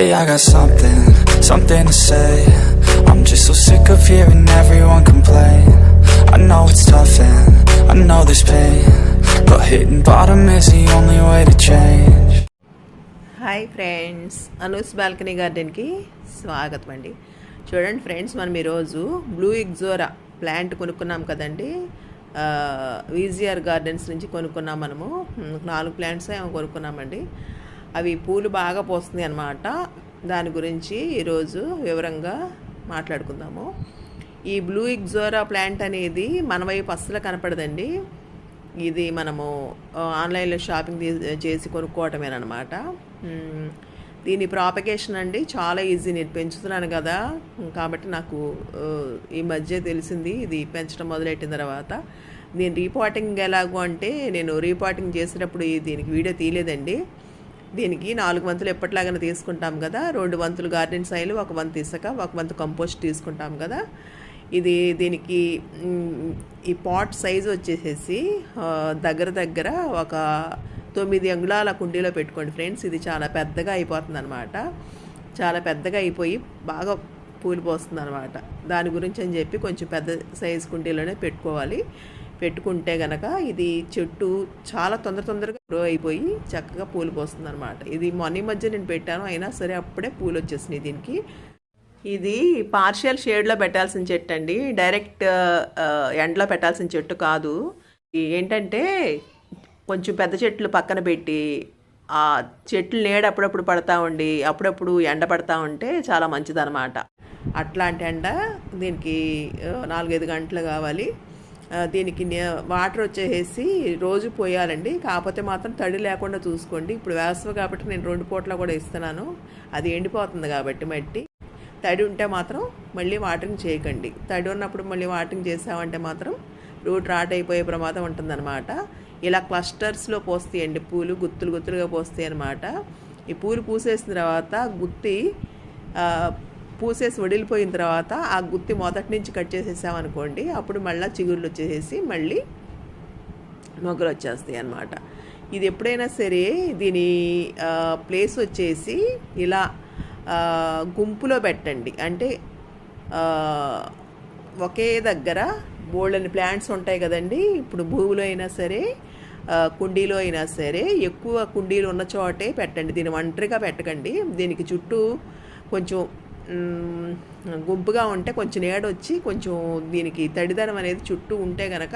Hey, I got something to say. I'm just so sick of hearing everyone complain. I know it's tough and I know there's pain, but hitting bottom is the only way to change. Hi friends, Anu's balcony గార్డెన్కి స్వాగతం అండి. చూడండి friends, మనం ఈరోజు blue ixora plant కొనుక్కున్నాం కదండి. వీజిఆర్ gardens నుంచి కొనుక్కున్నాం. మనము 4 ప్లాంట్స్ ఏమో కొనుక్కున్నామండి. అవి పూలు బాగా పోస్తుంది అన్నమాట. దాని గురించి ఈరోజు వివరంగా మాట్లాడుకుందాము. ఈ బ్లూ ఇగ్జోరా ప్లాంట్ అనేది మన వైపు అస్సలు కనపడదండి. ఇది మనము ఆన్లైన్లో షాపింగ్ చేసి కొనుక్కోవటమేనమాట. దీని ప్రాపగేషన్ అండి చాలా ఈజీ. నేను పెంచుతున్నాను కదా, కాబట్టి నాకు ఈ మధ్య తెలిసింది ఇది పెంచడం మొదలెట్టిన తర్వాత. నేను రీపాటింగ్ ఎలాగో అంటే, నేను రీపాటింగ్ చేసేటప్పుడు దీనికి వీడియో తీయలేదండి. దీనికి 4 వంతులు ఎప్పటిలాగానే తీసుకుంటాం కదా. 2 వంతులు గార్డెన్ సాయిల్, 1 వంతు ఇసుక, 1 వంతు కంపోస్ట్ తీసుకుంటాం కదా. దీనికి ఈ పాట్ సైజు వచ్చేసేసి దగ్గర ఒక 9 అంగుళాల కుండీలో పెట్టుకోండి ఫ్రెండ్స్. ఇది చాలా పెద్దగా అయిపోతుంది అనమాట. చాలా పెద్దగా అయిపోయి బాగా పూలు పోస్తుంది అనమాట. దాని గురించి అని చెప్పి కొంచెం పెద్ద సైజు కుండీలోనే పెట్టుకుంటే గనక ఇది చెట్టు చాలా తొందరగా గ్రో అయిపోయి చక్కగా పూలు పోస్తుంది అనమాట. ఇది మొన్న మధ్య నేను పెట్టాను, అయినా సరే అప్పుడే పూలు వచ్చేసినాయి దీనికి. ఇది పార్షియల్ షేడ్లో పెట్టాల్సిన చెట్టు అండి, డైరెక్ట్ ఎండలో పెట్టాల్సిన చెట్టు కాదు. ఏంటంటే కొంచెం పెద్ద చెట్లు పక్కన పెట్టి ఆ చెట్లు నీడ అప్పుడప్పుడు పడతా ఉండి అప్పుడప్పుడు ఎండ పడతా ఉంటే చాలా మంచిదన్నమాట. అట్లాంటి ఎండ దీనికి 4-5 గంటలు కావాలి. దీనికి వాటర్ వచ్చేసి రోజు పోయాలండి. కాకపోతే మాత్రం తడి లేకుండా చూసుకోండి. ఇప్పుడు వేసవి కాబట్టి నేను 2 పూట్ల కూడా ఇస్తున్నాను. అది ఎండిపోతుంది కాబట్టి మట్టి. తడి ఉంటే మాత్రం మళ్ళీ వాటరింగ్ చేయకండి. తడి ఉన్నప్పుడు మళ్ళీ వాటరింగ్ చేసామంటే మాత్రం రూట్ రాట్ అయిపోయే ప్రమాదం ఉంటుందన్నమాట. ఇలా క్లస్టర్స్లో పోస్తాయండి పూలు, గుత్తులుగా పోస్తాయి అన్నమాట. ఈ పూలు పూసేసిన తర్వాత గుత్తి పూసేసి వడిలిపోయిన తర్వాత ఆ గుత్తి మొదటి నుంచి కట్ చేసేసామనుకోండి, అప్పుడు మళ్ళీ చిగుర్లు వచ్చేసేసి మళ్ళీ మొగ్గలు వచ్చేస్తాయి అన్నమాట. ఇది ఎప్పుడైనా సరే దీని ప్లేస్ వచ్చేసి ఇలా గుంపులో పెట్టండి. అంటే ఒకే దగ్గర బోల్డని ప్లాంట్స్ ఉంటాయి కదండి. ఇప్పుడు భూమిలో అయినా సరే కుండీలో అయినా సరే ఎక్కువ కుండీలు ఉన్న చోటే పెట్టండి. దీన్ని ఒంటరిగా పెట్టకండి. దీనికి చుట్టూ కొంచెం గుంపుగా ఉంటే కొంచెం నీడ వచ్చి కొంచెం దీనికి తడిదనం అనేది చుట్టూ ఉంటే కనుక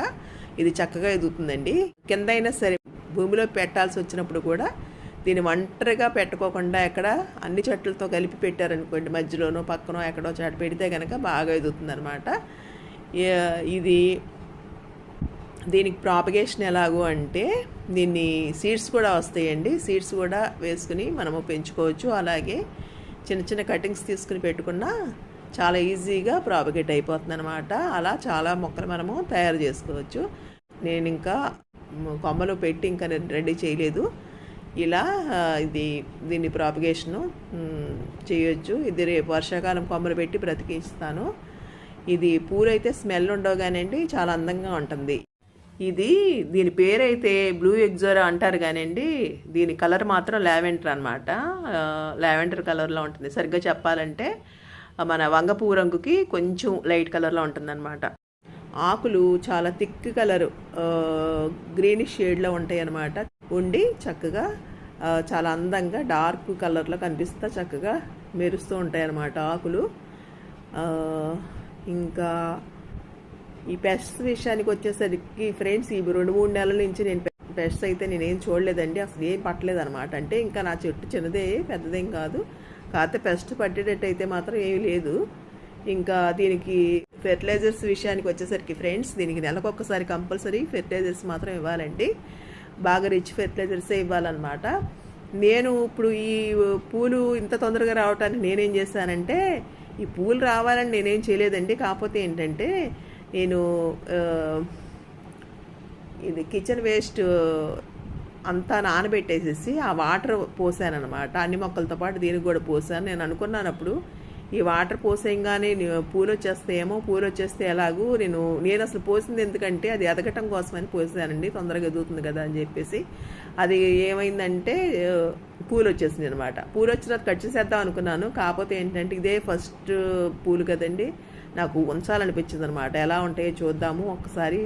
ఇది చక్కగా ఎదుగుతుందండి. కింద అయినా సరే భూమిలో పెట్టాల్సి వచ్చినప్పుడు కూడా దీన్ని ఒంటరిగా పెట్టుకోకుండా ఎక్కడ అన్ని చెట్లతో కలిపి పెట్టారనుకోండి, మధ్యలోనో పక్కనో ఎక్కడో చాట పెడితే కనుక బాగా ఎదుగుతుంది అనమాట. దీనికి ప్రాపగేషన్ ఎలాగో అంటే దీన్ని సీడ్స్ కూడా వస్తాయండి. సీడ్స్ కూడా వేసుకుని మనము పెంచుకోవచ్చు. అలాగే చిన్న కటింగ్స్ తీసుకుని పెట్టుకున్నా చాలా ఈజీగా ప్రాపగేట్ అయిపోతుంది అనమాట. అలా చాలా మొక్కలు మనము తయారు చేసుకోవచ్చు. నేను ఇంకా కొమ్మలు పెట్టి ఇంకా రెడీ చేయలేదు. ఇలా దీన్ని ప్రాపగేషను చేయొచ్చు. ఇది రేపు వర్షాకాలం కొమ్మలు పెట్టి బ్రతికిస్తాను. ఇది పూలైతే స్మెల్ ఉండవు కానివ్వండి, చాలా అందంగా ఉంటుంది. దీని పేరైతే బ్లూ ఇగ్జోరా అంటారు కానివ్వండి, దీని కలర్ మాత్రం లావెండర్ అనమాట. లావెండర్ కలర్లో ఉంటుంది. సరిగ్గా చెప్పాలంటే మన వంగ పువ్వు రంగుకి కొంచెం లైట్ కలర్లో ఉంటుందన్నమాట. ఆకులు చాలా థిక్ కలరు గ్రీనిష్ షేడ్లో ఉంటాయి అన్నమాట. ఉండి చక్కగా చాలా అందంగా డార్క్ కలర్లో కనిపిస్తూ చక్కగా మెరుస్తూ ఉంటాయి అన్నమాట ఆకులు. ఇంకా ఈ పెస్ట్స్ విషయానికి వచ్చేసరికి ఫ్రెండ్స్, ఈ 2-3 నెలల నుంచి నేను పెస్ట్స్ అయితే నేనేం చూడలేదండి. అసలు ఏం పట్టలేదు అనమాట. అంటే ఇంకా నా చెట్టు చిన్నదే, పెద్దదేం కాదు. కాకపోతే పెస్ట్ పట్టేటట్టు అయితే మాత్రం ఏమీ లేదు. ఇంకా దీనికి ఫెర్టిలైజర్స్ విషయానికి వచ్చేసరికి ఫ్రెండ్స్, దీనికి నెలకొకసారి కంపల్సరీ ఫెర్టిలైజర్స్ మాత్రం ఇవ్వాలండి. బాగా రిచ్ ఫెర్టిలైజర్సే ఇవ్వాలన్నమాట. నేను ఇప్పుడు ఈ పూలు ఇంత తొందరగా రావటానికి నేనేం చేశానంటే, ఈ పూలు రావాలని నేనేం చేయలేదండి. కాకపోతే ఏంటంటే నేను ఇది కిచెన్ వేస్ట్ అంతా నానబెట్టేసేసి ఆ వాటర్ పోసాను అనమాట. అన్ని మొక్కలతో పాటు దీనికి కూడా పోసాను. నేను అనుకున్నాను అప్పుడు ఈ వాటర్ పోసేయంగానే పూలు వచ్చేస్తాయేమో, పూలు వచ్చేస్తే ఎలాగూ నేను అసలు పోసింది ఎందుకంటే అది ఎదగటం కోసమని పోసానండి, తొందరగా ఎదుగుతుంది కదా అని చెప్పేసి. అది ఏమైందంటే పూలు వచ్చేసింది అనమాట. పూలు వచ్చిన తర్వాత కట్ చేసేద్దాం అనుకున్నాను, కాకపోతే ఏంటంటే ఇదే ఫస్ట్ పూలు కదండి, నాకు ఉంచాలనిపించింది అనమాట. ఎలా ఉంటాయో చూద్దాము ఒకసారి,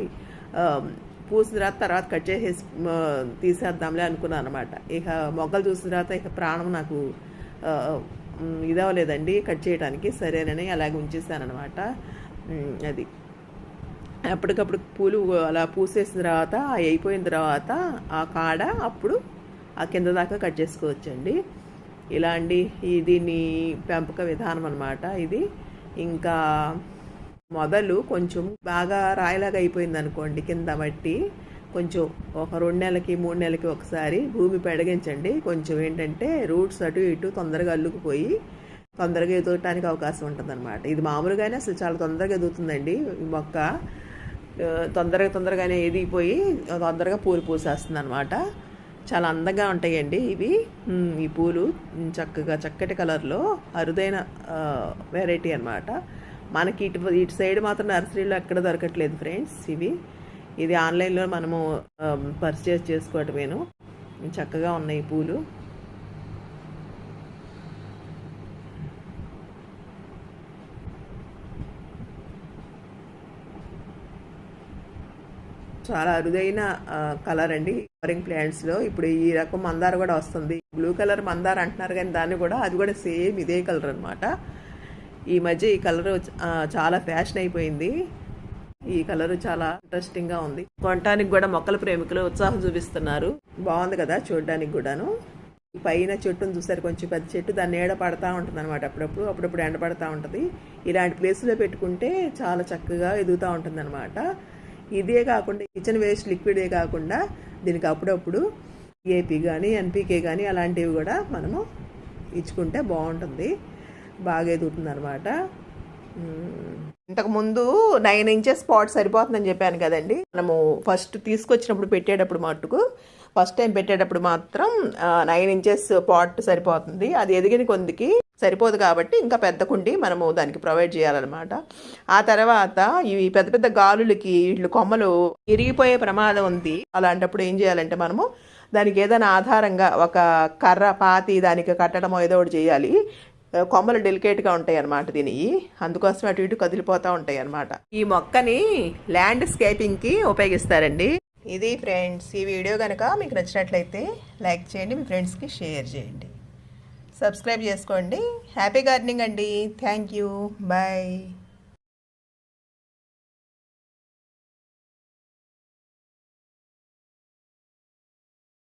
పూసిన తర్వాత కట్ చేసేసి తీసేద్దాంలే అనుకున్నాను అనమాట. ఇక మొగ్గలు చూసిన తర్వాత ఇక ప్రాణం నాకు ఇదవలేదండి కట్ చేయడానికి, సరేనని అలాగే ఉంచేసాను అనమాట. అది అప్పటికప్పుడు పూలు అలా పూసేసిన తర్వాత అయిపోయిన తర్వాత ఆ కాడ అప్పుడు ఆ కింద దాకా కట్ చేసుకోవచ్చండి. ఇలా అండి దీని పెంపక విధానం అనమాట ఇది. ఇంకా మొదలు కొంచెం బాగా రాయిలాగా అయిపోయింది అనుకోండి, కింద మట్టి కొంచెం ఒక 2 నెలలకి 3 నెలలకి ఒకసారి భూమి పెడగించండి. కొంచెం ఏంటంటే రూట్స్ అటు ఇటు తొందరగా అల్లుకుపోయి తొందరగా ఎదగటానికి అవకాశం ఉంటుంది అనమాట. ఇది మామూలుగానే అసలు చాలా తొందరగా ఎదుగుతుందండి ఈ మొక్క, తొందరగానే ఎదిగిపోయి తొందరగా పూలు పూసేస్తుంది అనమాట. చాలా అందంగా ఉంటాయండి ఇవి. ఈ పూలు చక్కటి కలర్లో అరుదైన వెరైటీ అనమాట. మనకి ఇటు సైడ్ మాత్రం నర్సరీలో ఎక్కడ దొరకట్లేదు ఫ్రెండ్స్ ఇది ఆన్లైన్లో మనము పర్చేస్ చేసుకోవటమేను. చక్కగా ఉన్నాయి పూలు. చాలా అరుదైన కలర్ అండి ఫ్లవరింగ్ ప్లాంట్స్లో. ఇప్పుడు ఈ రకం మందార కూడా వస్తుంది, బ్లూ కలర్ మందార అంటున్నారు కానీ అది కూడా సేమ్ ఇదే కలర్ అనమాట. ఈ మధ్య ఈ కలర్ చాలా ఫ్యాషన్ అయిపోయింది. ఈ కలర్ చాలా ఇంట్రెస్టింగ్గా ఉంది. కొనటానికి కూడా మొక్కల ప్రేమికులు ఉత్సాహం చూపిస్తున్నారు. బాగుంది కదా చూడడానికి కూడాను. ఈ పైన చెట్టును చూసారు, కొంచెం పెద్ద చెట్టు, దాన్ని నీడ పడతా ఉంటుంది అనమాట. అప్పుడప్పుడు ఎండ పడతా ఉంటుంది. ఇలాంటి ప్లేస్లో పెట్టుకుంటే చాలా చక్కగా ఎదుగుతూ ఉంటుంది అనమాట. ఇదే కాకుండా కిచెన్ వేస్ట్ లిక్విడే కాకుండా దీనికి అప్పుడప్పుడు ఏపీ కానీ ఎన్పీకే కానీ అలాంటివి కూడా మనము ఇచ్చుకుంటే బాగుంటుంది, బాగా ఎదుగుతుంది అనమాట. ఇంతకుముందు 9 ఇంచెస్ పాట్ సరిపోతుందని చెప్పాను కదండి. మనము ఫస్ట్ తీసుకొచ్చినప్పుడు పెట్టేటప్పుడు మట్టుకు ఫస్ట్ టైం పెట్టేటప్పుడు మాత్రం 9 ఇంచెస్ పాట్ సరిపోతుంది. అది ఎదిగిన కొందికి సరిపోదు కాబట్టి ఇంకా పెద్ద కుండి మనము దానికి ప్రొవైడ్ చేయాలన్నమాట. ఆ తర్వాత ఇవి పెద్ద గాలులకి వీళ్ళు కొమ్మలు ఇరిగిపోయే ప్రమాదం ఉంది. అలాంటప్పుడు ఏం చేయాలంటే మనము దానికి ఏదైనా ఆధారంగా ఒక కర్ర పాతి దానికి కట్టడమో ఏదో ఒకటి చేయాలి. కొమ్మలు డెలికేట్గా ఉంటాయి అన్నమాట దీనివి, అందుకోసం అటు ఇటు కదిలిపోతూ ఉంటాయి అన్నమాట. ఈ మొక్కని ల్యాండ్స్కేపింగ్కి ఉపయోగిస్తారండి. ఇది ఫ్రెండ్స్, ఈ వీడియో కనుక మీకు నచ్చినట్లయితే లైక్ చేయండి, మీ ఫ్రెండ్స్కి షేర్ చేయండి, సబ్స్క్రైబ్ చేసుకోండి. హ్యాపీ గార్డెనింగ్ అండి. Thank you. బాయ్.